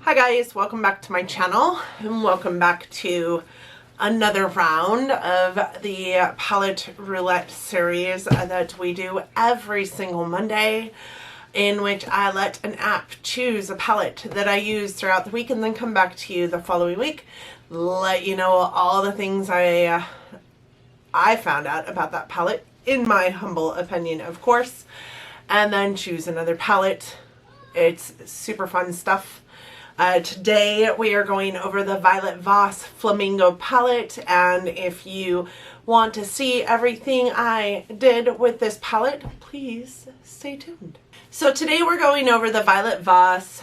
Hi guys, welcome back to my channel and welcome back to another round of the Palette Roulette series that we do every single Monday, in which I let an app choose a palette that I use throughout the week and then come back to you the following week, let you know all the things I found out about that palette, in my humble opinion of course, and then choose another palette. It's super fun stuff. Today we are going over the Voss Flamingo palette, and if you want to see everything I did with this palette, please stay tuned. So today we're going over the Voss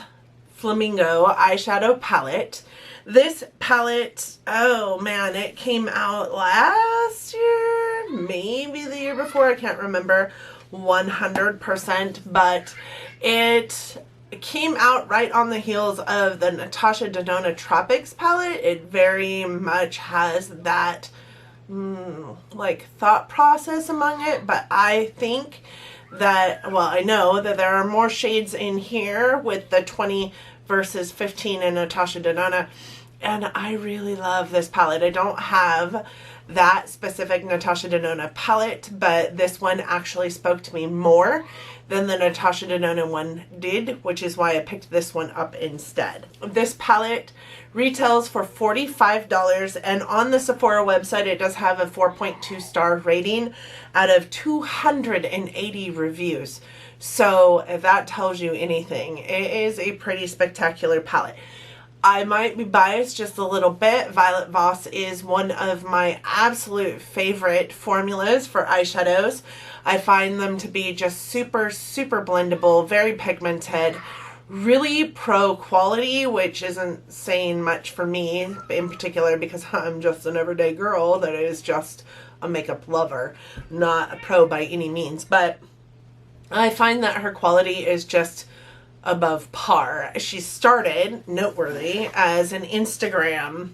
Flamingo eyeshadow palette. This palette, oh man, it came out last year, maybe the year before, I can't remember 100%, but it came out right on the heels of the Natasha Denona Tropics palette. It very much has that like thought process among it, but I think that, well, I know that there are more shades in here with the 20 versus 15 in Natasha Denona, and I really love this palette. I don't have that specific Natasha Denona palette, but this one actually spoke to me more than the Natasha Denona one did, which is why I picked this one up instead. This palette retails for $45, and on the Sephora website it does have a 4.2 star rating out of 280 reviews. So if that tells you anything, it is a pretty spectacular palette. I might be biased just a little bit. Violet Voss is one of my absolute favorite formulas for eyeshadows. I find them to be just super blendable, very pigmented, really pro quality, which isn't saying much for me in particular because I'm just an everyday girl that is just a makeup lover, not a pro by any means. But I find that her quality is just above par. She started, noteworthy, as an Instagram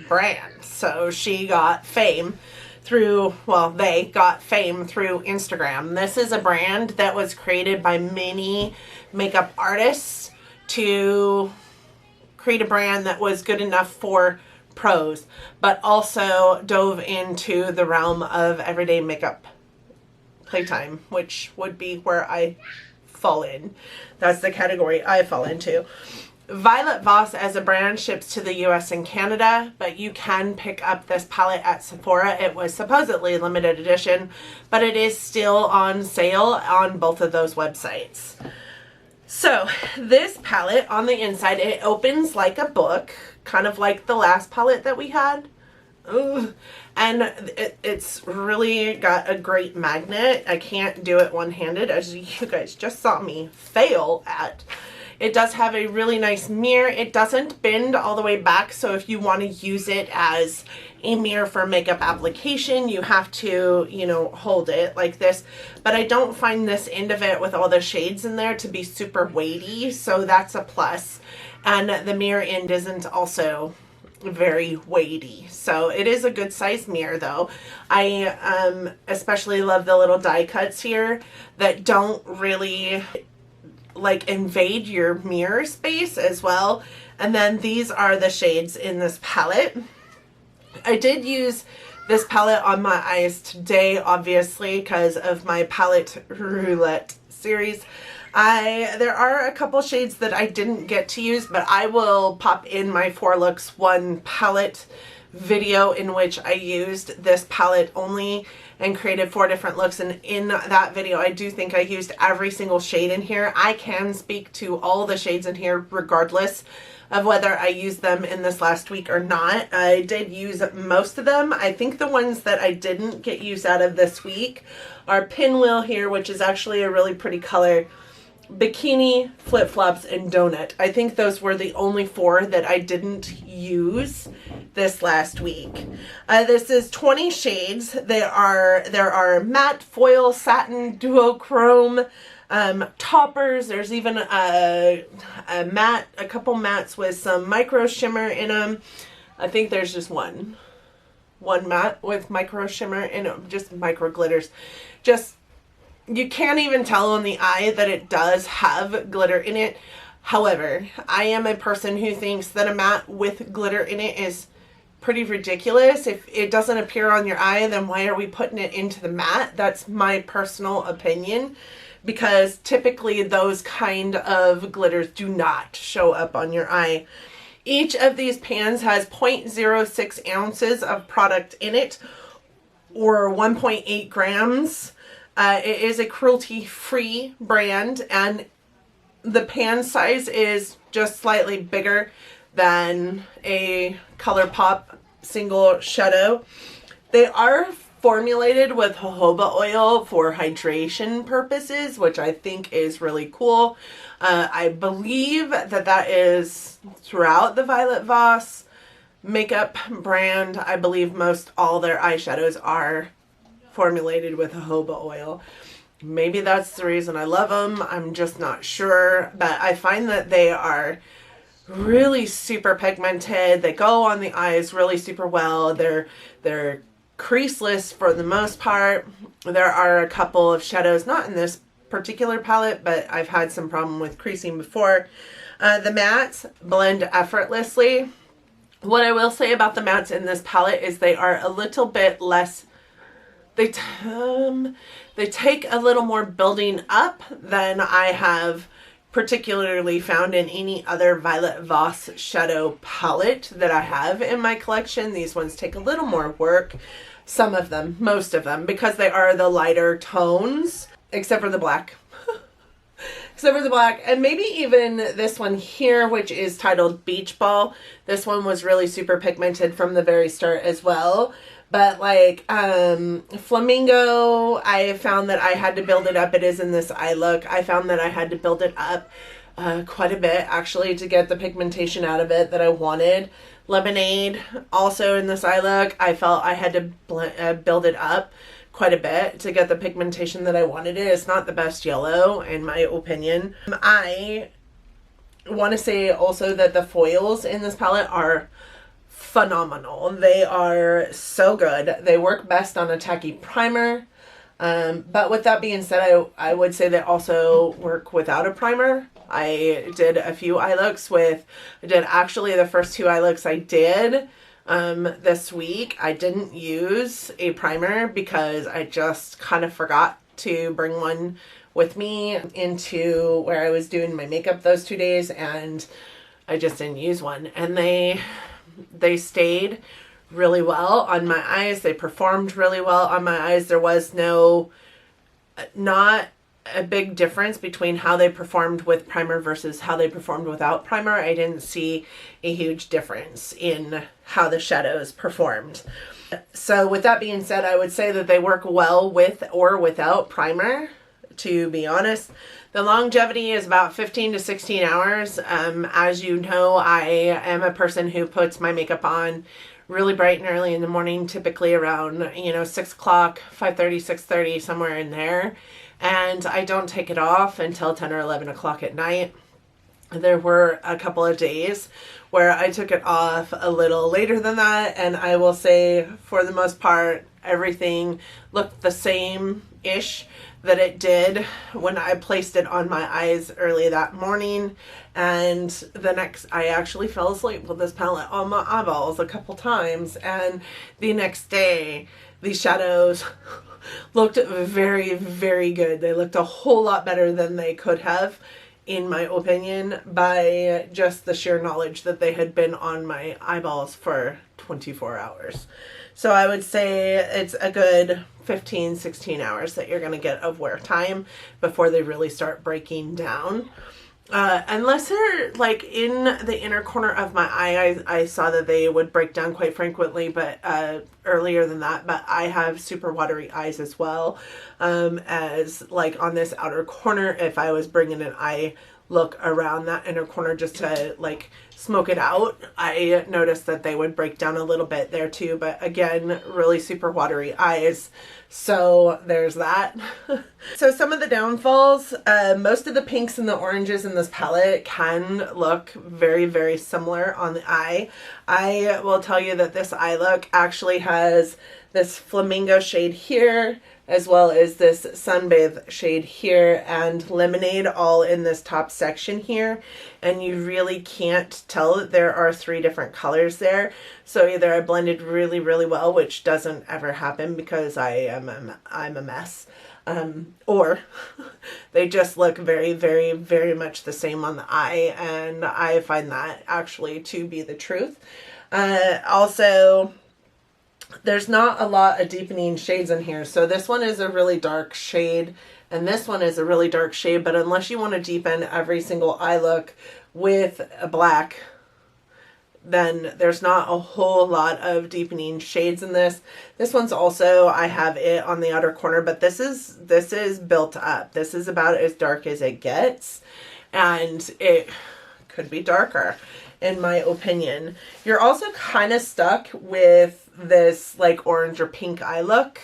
brand. So she got fame through, well, they got fame through Instagram. This is a brand that was created by many makeup artists to create a brand that was good enough for pros, but also dove into the realm of everyday makeup playtime, which would be where I fall in. That's the category I fall into. Violet Voss as a brand ships to the US and Canada, but you can pick up this palette at Sephora. It was supposedly limited edition, but it is still on sale on both of those websites. So this palette, on the inside, it opens like a book, kind of like the last palette that we had. Ugh. And it's really got a great magnet. I can't do it one-handed, as you guys just saw me fail at. It does have a really nice mirror. It doesn't bend all the way back, so if you want to use it as a mirror for makeup application, you have to, you know, hold it like this. But I don't find this end of it with all the shades in there to be super weighty, so that's a plus. And the mirror end isn't also very weighty, so it is a good size mirror though. I especially love the little die cuts here that don't really like invade your mirror space as well. And then these are the shades in this palette. I did use this palette on my eyes today, obviously, because of my Palette Roulette series. There are a couple shades that I didn't get to use, but I will pop in my 4 looks 1 palette video in which I used this palette only and created 4 different looks, and in that video I do think I used every single shade in here. I can speak to all the shades in here regardless of whether I used them in this last week or not. I did use most of them. I think the ones that I didn't get use out of this week are Pinwheel here, which is actually a really pretty color, Bikini, Flip Flops, and Donut. I think those were the only 4 that I didn't use this last week. This is 20 shades. There are matte, foil, satin, duochrome, toppers. There's even a matte, a couple mattes with some micro shimmer in them. I think there's just one matte with micro shimmer in them, just micro glitters. Just, you can't even tell on the eye that it does have glitter in it. However, I am a person who thinks that a matte with glitter in it is pretty ridiculous. If it doesn't appear on your eye, then why are we putting it into the matte? That's my personal opinion, because typically those kind of glitters do not show up on your eye. Each of these pans has 0.06 ounces of product in it, or 1.8 grams. It is a cruelty-free brand, and the pan size is just slightly bigger than a ColourPop single shadow. They are formulated with jojoba oil for hydration purposes, which I think is really cool. I believe that that is throughout the Violet Voss makeup brand. I believe most all their eyeshadows are formulated with jojoba oil. Maybe that's the reason I love them. I'm just not sure. But I find that they are really super pigmented. They go on the eyes really super well. They're creaseless for the most part. There are a couple of shadows, not in this particular palette, but I've had some problem with creasing before. The mattes blend effortlessly. What I will say about the mattes in this palette is they are a little bit less, they take a little more building up than I have particularly found in any other Violet Voss shadow palette that I have in my collection. These ones take a little more work. Some of them, most of them, because they are the lighter tones, except for the black. Except for the black, and maybe even this one here, which is titled Beach Ball. This one was really super pigmented from the very start as well. But like Flamingo, I found that I had to build it up. It is in this eye look. I found that I had to build it up quite a bit actually to get the pigmentation out of it that I wanted. Lemonade, also in this eye look, I felt I had to build it up quite a bit to get the pigmentation that I wanted. It's not the best yellow in my opinion. I want to say also that the foils in this palette are phenomenal. They are so good. They work best on a tacky primer. But with that being said, I would say they also work without a primer. I did a few eye looks with, I did actually the first two eye looks I did this week. I didn't use a primer because I just kind of forgot to bring one with me into where I was doing my makeup those 2 days, and I just didn't use one. And they stayed really well on my eyes. They performed really well on my eyes. There was not a big difference between how they performed with primer versus how they performed without primer. I didn't see a huge difference in how the shadows performed. So with that being said, I would say that they work well with or without primer, to be honest. The longevity is about 15 to 16 hours. As you know, I am a person who puts my makeup on really bright and early in the morning, typically around, 6 o'clock, 5:30, 6:30, somewhere in there. And I don't take it off until 10 or 11 o'clock at night. There were a couple of days where I took it off a little later than that, and I will say for the most part everything looked the same-ish that it did when I placed it on my eyes early that morning. And I actually fell asleep with this palette on my eyeballs a couple times, and the next day these shadows looked very, very good. They looked a whole lot better than they could have, in my opinion, by just the sheer knowledge that they had been on my eyeballs for 24 hours. So I would say it's a good 15, 16 hours that you're going to get of wear time before they really start breaking down. Unless they're like in the inner corner of my eye, I saw that they would break down quite frequently, but earlier than that. But I have super watery eyes as well, as like on this outer corner, if I was bringing an eye look around that inner corner just to like smoke it out, I noticed that they would break down a little bit there too. But again, really super watery eyes, so there's that. So some of the downfalls, most of the pinks and the oranges in this palette can look very, very similar on the eye. I will tell you that this eye look actually has this flamingo shade here, as well as this Sunbathe shade here and Lemonade, all in this top section here. And you really can't tell that there are 3 different colors there. So either I blended really, really well, which doesn't ever happen because I'm a mess. Or they just look very, very, very much the same on the eye, and I find that actually to be the truth. Also, there's not a lot of deepening shades in here. So this one is a really dark shade, and this one is a really dark shade, but unless you want to deepen every single eye look with a black, then there's not a whole lot of deepening shades in this. This one's also, I have it on the outer corner, but this is built up. This is about as dark as it gets, and it could be darker in my opinion. You're also kind of stuck with this like orange or pink eye look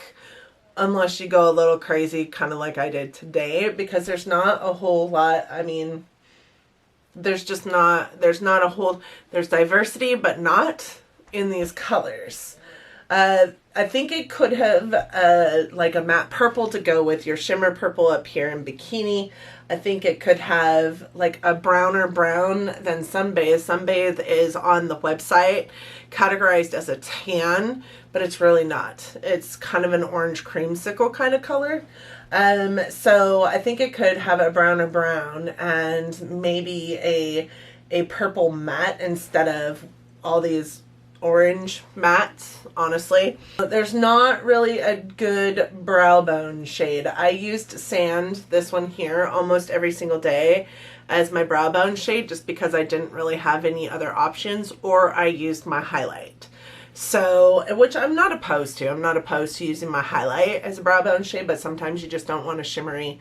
unless you go a little crazy, kind of like I did today, because there's not a whole lot. I mean, there's diversity, but not in these colors. I think it could have like a matte purple to go with your shimmer purple up here in Bikini. I think it could have like a browner brown than Sunbathe. Sunbathe is on the website categorized as a tan, but it's really not. It's kind of an orange creamsicle kind of color. So I think it could have a browner brown and maybe a purple matte instead of all these orange mattes, honestly. There's not really a good brow bone shade. I used Sand, this one here, almost every single day as my brow bone shade just because I didn't really have any other options, or I used my highlight. So, which I'm not opposed to. I'm not opposed to using my highlight as a brow bone shade, but sometimes you just don't want a shimmery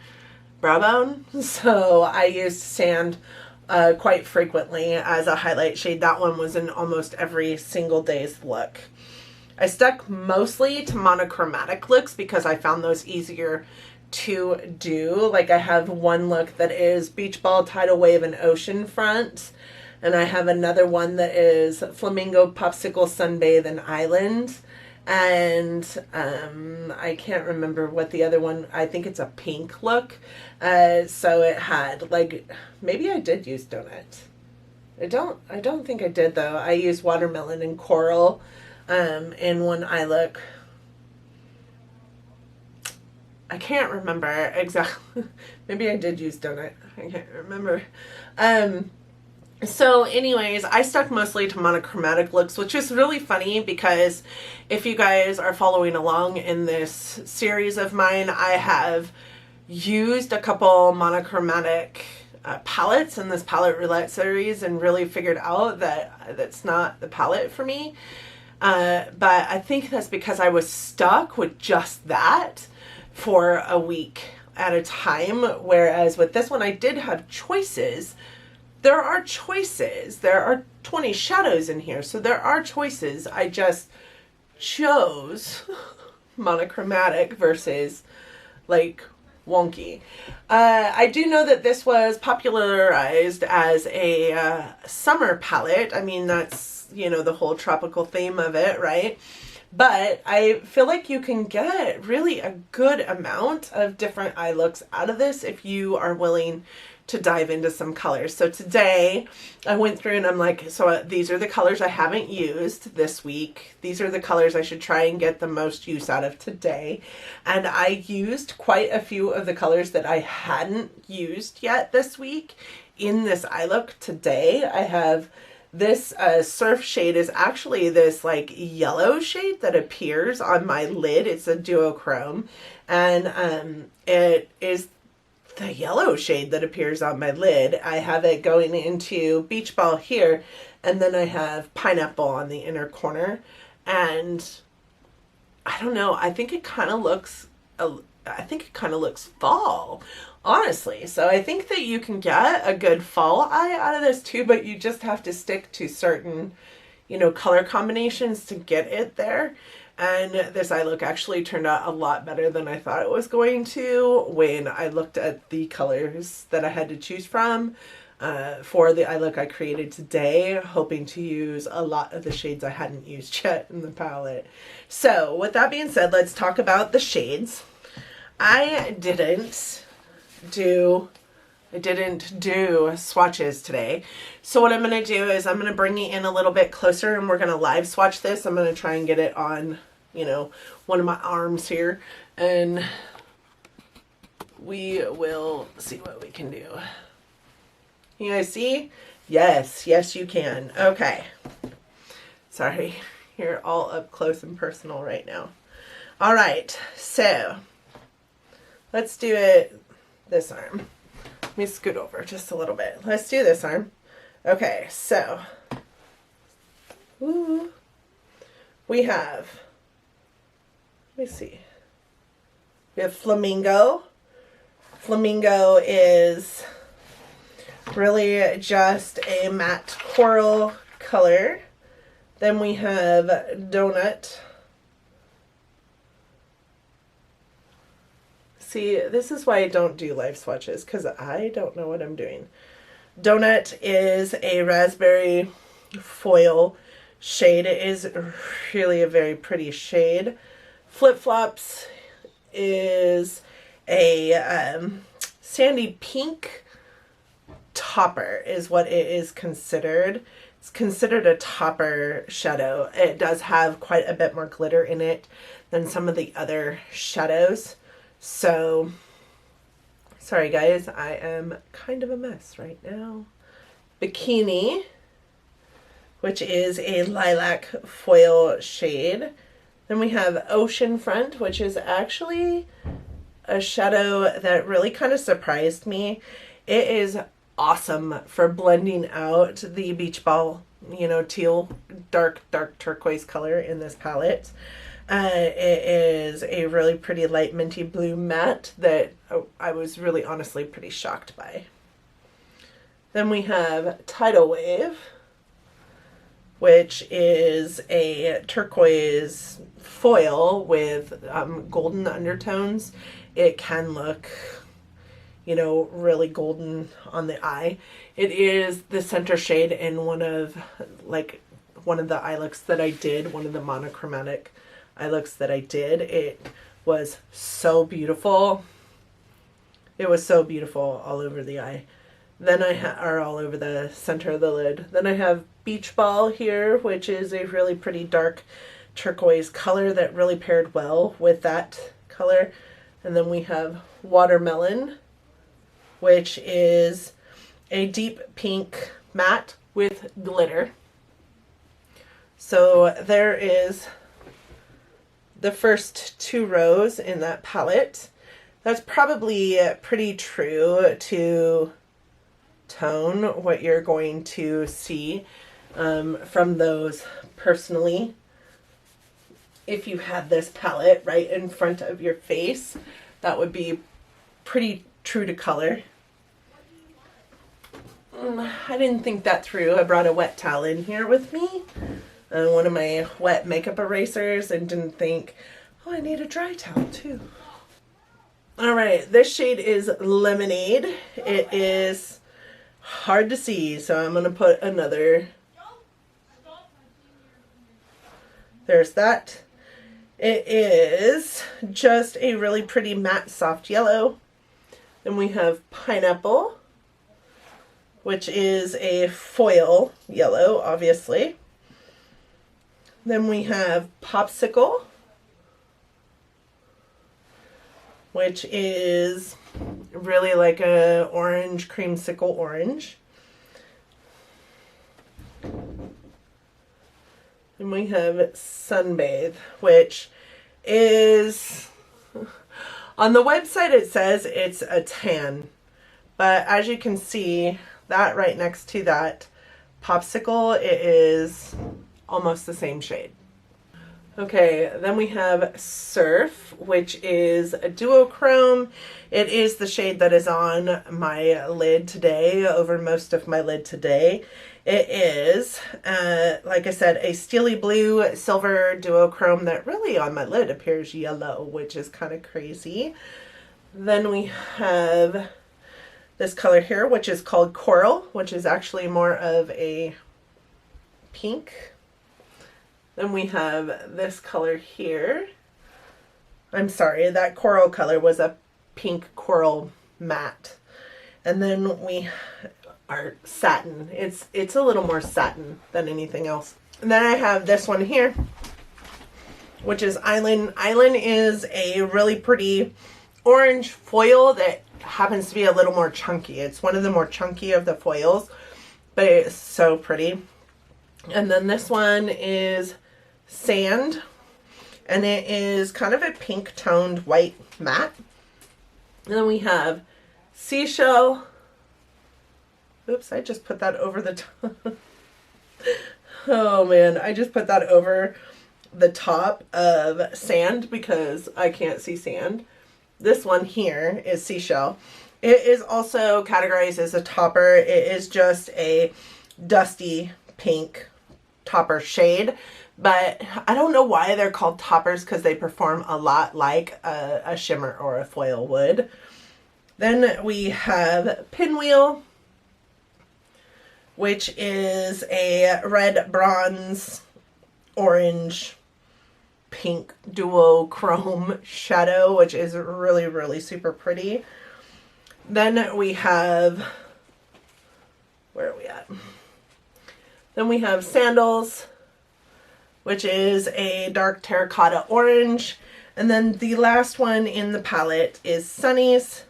brow bone. So I used Sand quite frequently as a highlight shade. That one was in almost every single day's look. I stuck mostly to monochromatic looks because I found those easier to do. Like I have one look that is Beach Ball, Tidal Wave, and Ocean Front. And I have another one that is Flamingo, Popsicle, Sunbathe, and Island. And I can't remember what the other one, I think it's a pink look. So it had like, maybe I did use Donut. I don't think I did though. I used Watermelon and Coral in one eye look. I can't remember exactly. Maybe I did use Donut. I can't remember. So anyways, I stuck mostly to monochromatic looks, which is really funny because if you guys are following along in this series of mine, I have used a couple monochromatic palettes in this Palette Roulette series and really figured out that that's not the palette for me. But I think that's because I was stuck with just that for a week at a time, whereas with this one I did have choices. There are choices. There are 20 shadows in here, so there are choices. I just chose monochromatic versus like wonky. I do know that this was popularized as a summer palette. I mean, that's, you know, the whole tropical theme of it, right? But I feel like you can get really a good amount of different eye looks out of this if you are willing to dive into some colors. So today I went through and I'm like, so these are the colors I haven't used this week. These are the colors I should try and get the most use out of today. And I used quite a few of the colors that I hadn't used yet this week in this eye look today. I have this surf shade is actually this like yellow shade that appears on my lid. It's a duochrome, and it is the yellow shade that appears on my lid. I have it going into Beach Ball here, and then I have Pineapple on the inner corner, and I don't know, I think it kind of looks fall, honestly. So I think that you can get a good fall eye out of this too, but you just have to stick to certain, you know, color combinations to get it there. And this eye look actually turned out a lot better than I thought it was going to when I looked at the colors that I had to choose from for the eye look I created today, hoping to use a lot of the shades I hadn't used yet in the palette. So with that being said, let's talk about the shades. I didn't do swatches today. So what I'm going to do is I'm going to bring you in a little bit closer and we're going to live swatch this. I'm going to try and get it on, you know, one of my arms here, and we will see what we can do. You guys see? Yes, yes you can. Okay. Sorry, you're all up close and personal right now. All right, so let's do it this arm. Let me scoot over just a little bit. Let's do this arm. Okay, so we have, let me see. We have Flamingo. Flamingo is really just a matte coral color. Then we have Donut. See, this is why I don't do live swatches, because I don't know what I'm doing. Donut is a raspberry foil shade. It is really a very pretty shade. Flip Flops is a sandy pink topper is what it is considered. It's considered a topper shadow. It does have quite a bit more glitter in it than some of the other shadows. So, sorry guys, I am kind of a mess right now. Bikini, which is a lilac foil shade. Then we have Oceanfront, which is actually a shadow that really kind of surprised me. It is awesome for blending out the beach ball, you know, teal, dark turquoise color in this palette. It is a really pretty light minty blue matte that I was really honestly pretty shocked by. Then we have Tidal Wave, which is a turquoise foil with golden undertones. It can look, you know, really golden on the eye. It is the center shade in one of the eye looks that I did, one of the monochromatic eye looks that I did. It was so beautiful. It was so beautiful all over the eye. Then or all over the center of the lid. Then I have Beach Ball here, which is a really pretty dark turquoise color that really paired well with that color. And then we have Watermelon, which is a deep pink matte with glitter. So there is the first two rows in that palette. That's probably pretty true to tone what you're going to see from those personally. If you had this palette right in front of your face, that would be pretty true to color. I didn't think that through. I brought a wet towel in here with me, one of my wet makeup erasers, and didn't think, oh, I need a dry towel too. All right, this shade is Lemonade. It is hard to see, so I'm gonna put another. There's that. It is just a really pretty matte soft yellow. Then we have Pineapple, which is a foil yellow, obviously. Then we have Popsicle, which is really like a orange, creamsicle orange. And we have Sunbathe, which is, on the website it says it's a tan, but as you can see, that right next to that Popsicle, it is almost the same shade. Okay, then we have Surf, which is a duochrome. It is the shade that is on my lid today, over most of my lid today. It is, like I said, a steely blue silver duochrome that really on my lid appears yellow, which is kind of crazy. Then we have this color here, which is called Coral, which is actually more of a pink. Then we have this color here, I'm sorry, that coral color was a pink coral matte. And then we are satin. It's a little more satin than anything else. And then I have this one here, which is Island. Island is a really pretty orange foil that happens to be a little more chunky. It's one of the more chunky of the foils, but it's so pretty. And then this one is Sand, and it is kind of a pink toned white matte. And then we have Seashell. Oops, I just put that over the top. Oh man, I just put that over the top of Sand because I can't see sand. This one here is Seashell. It is also categorized as a topper. It is just a dusty pink topper shade, but I don't know why they're called toppers, because they perform a lot like a shimmer or a foil would. Then we have Pinwheel, which is a red, bronze, orange, pink duochrome shadow, which is really, really super pretty. Then we have, where are we at? Then we have Sandals, which is a dark terracotta orange. And then the last one in the palette is Sunnies,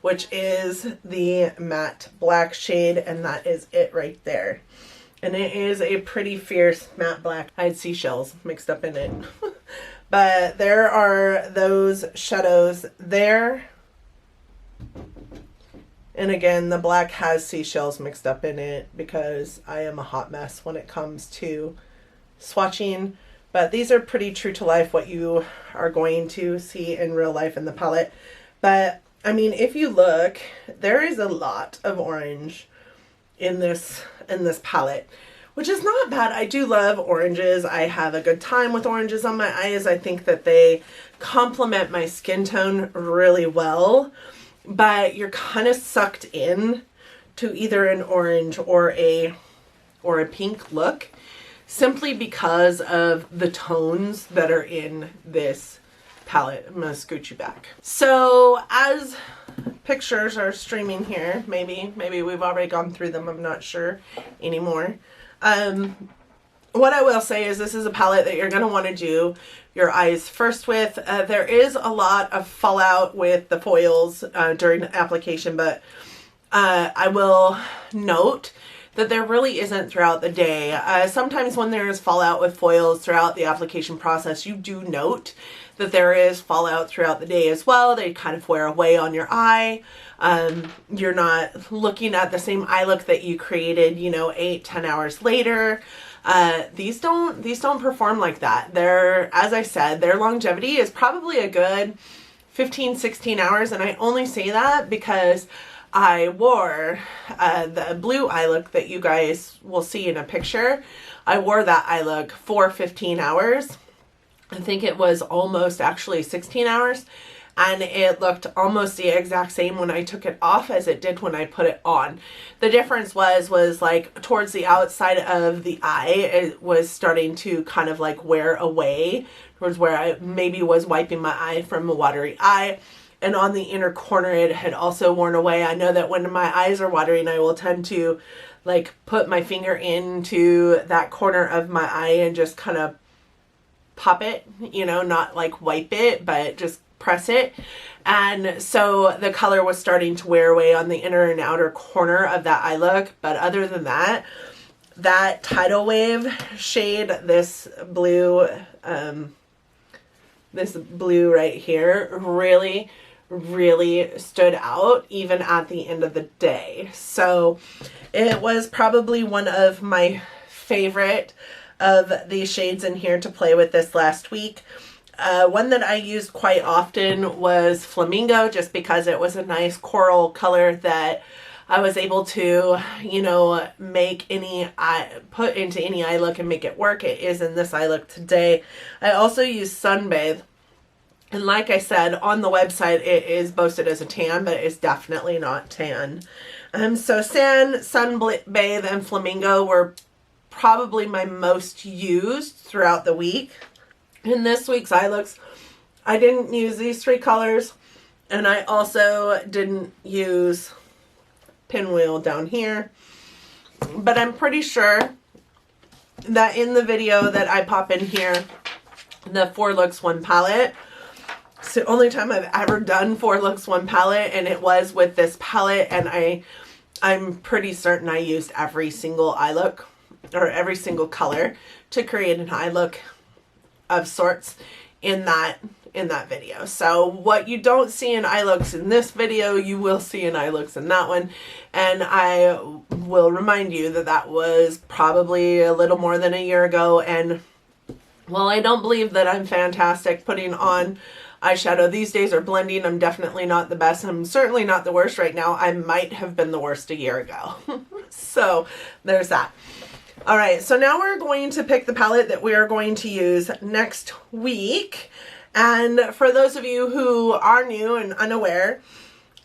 which is the matte black shade, and that is it right there. And it is a pretty fierce matte black. I had seashells mixed up in it. But there are those shadows there. And again, the black has seashells mixed up in it because I am a hot mess when it comes to swatching. But these are pretty true to life, what you are going to see in real life in the palette. But I mean, if you look, there is a lot of orange in this palette, which is not bad. I do love oranges. I have a good time with oranges on my eyes. I think that they complement my skin tone really well. But you're kind of sucked in to either an orange or a pink look simply because of the tones that are in this palette. I'm going to scoot you back. So as pictures are streaming here, maybe we've already gone through them, I'm not sure anymore. What I will say is this is a palette that you're going to want to do your eyes first with. There is a lot of fallout with the foils during the application, but I will note that there really isn't throughout the day. Sometimes when there is fallout with foils throughout the application process, you do note that there is fallout throughout the day as well. They kind of wear away on your eye. You're not looking at the same eye look that you created, 8-10 hours later. These don't perform like that. As I said, their longevity is probably a good 15-16 hours, and I only say that because I wore the blue eye look that you guys will see in a picture. I wore that eye look for 15 hours. I think it was almost actually 16 hours, and it looked almost the exact same when I took it off as it did when I put it on. The difference was like towards the outside of the eye, it was starting to kind of like wear away towards where I maybe was wiping my eye from a watery eye. And on the inner corner, it had also worn away. I know that when my eyes are watering, I will tend to like put my finger into that corner of my eye and just kind of pop it, not like wipe it, but just press it. And so the color was starting to wear away on the inner and outer corner of that eye look. But other than that, that Tidal Wave shade, this blue right here, really, really stood out even at the end of the day. So it was probably one of my favorite of these shades in here to play with this last week. One that I used quite often was Flamingo, just because it was a nice coral color that I was able to, put into any eye look and make it work. It is in this eye look today. I also used Sunbathe. And like I said, on the website, it is posted as a tan, but it's definitely not tan. So Sunbathe, and Flamingo were probably my most used throughout the week. In this week's eye looks, I didn't use these 3 colors, and I also didn't use Pinwheel down here. But I'm pretty sure that in the video that I pop in here, the 4 looks 1 palette. It's the only time I've ever done 4 looks 1 palette, and it was with this palette, and I'm pretty certain I used every single eye look or every single color to create an eye look of sorts in that video. So what you don't see in eye looks in this video, you will see in eye looks in that one. And I will remind you that that was probably a little more than a year ago. And while I don't believe that I'm fantastic putting on eyeshadow these days or blending, I'm definitely not the best. I'm certainly not the worst right now. I might have been the worst a year ago. So there's that. All right, so now we're going to pick the palette that we are going to use next week. And for those of you who are new and unaware,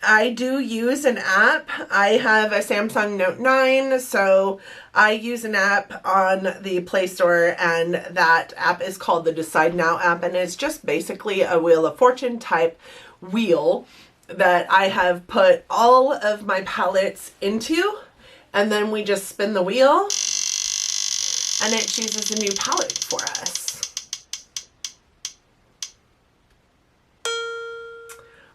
I do use an app. I have a Samsung Note 9, so I use an app on the Play Store, and that app is called the Decide Now app, and it's just basically a Wheel of Fortune type wheel that I have put all of my palettes into, and then we just spin the wheel, and it chooses a new palette for us.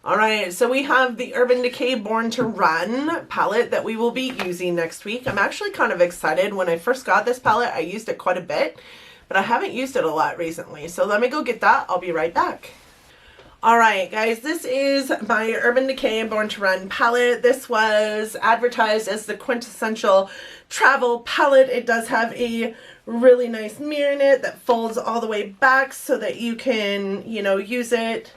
All right, so we have the Urban Decay Born to Run palette that we will be using next week. I'm actually kind of excited. When I first got this palette, I used it quite a bit, but I haven't used it a lot recently. So let me go get that. I'll be right back. All right, guys, this is my Urban Decay Born to Run palette. This was advertised as the quintessential travel palette. It does have a really nice mirror in it that folds all the way back so that you can, you know, use it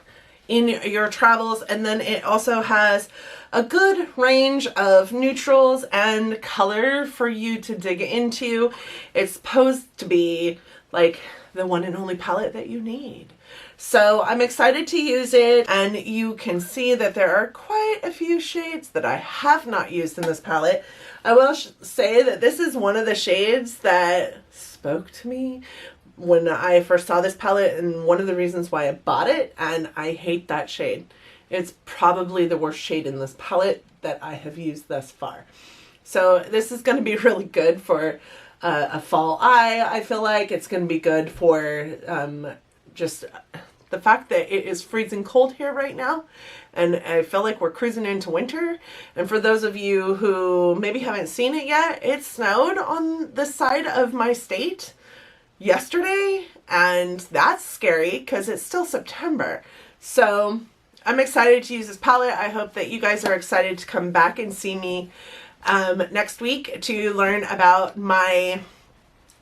in your travels. And then it also has a good range of neutrals and color for you to dig into. It's supposed to be like the one and only palette that you need. So I'm excited to use it, and you can see that there are quite a few shades that I have not used in this palette. I will say that this is one of the shades that spoke to me when I first saw this palette, and one of the reasons why I bought it, and I hate that shade. It's probably the worst shade in this palette that I have used thus far. So this is going to be really good for a fall eye. I feel like it's going to be good for just the fact that it is freezing cold here right now, and I feel like we're cruising into winter. And for those of you who maybe haven't seen it yet, it snowed on the side of my state yesterday, and that's scary because it's still September. So I'm excited to use this palette. I hope that you guys are excited to come back and see me next week to learn about my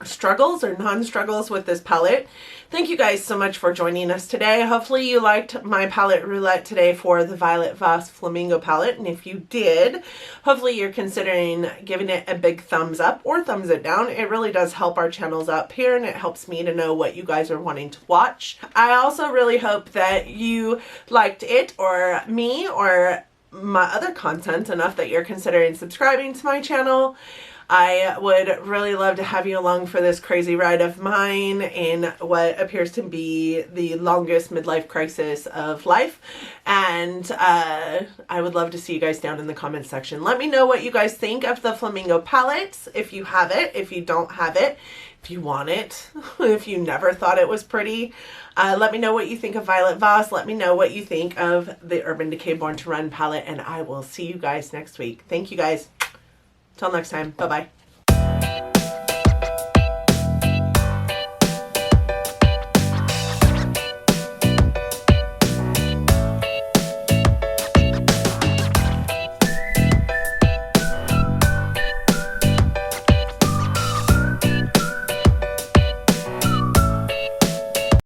struggles or non-struggles with this palette. Thank you guys so much for joining us today. Hopefully you liked my palette roulette today for the Violet Voss Flamingo palette, and if you did, hopefully you're considering giving it a big thumbs up or thumbs it down. It really does help our channels up here, and it helps me to know what you guys are wanting to watch. I also really hope that you liked it or me or my other content enough that you're considering subscribing to my channel. I would really love to have you along for this crazy ride of mine in what appears to be the longest midlife crisis of life. And I would love to see you guys down in the comments section. Let me know what you guys think of the Flamingo palettes, if you have it, if you don't have it, if you want it, if you never thought it was pretty. Let me know what you think of Violet Voss. Let me know what you think of the Urban Decay Born to Run palette, and I will see you guys next week. Thank you guys. Till next time. Bye-bye.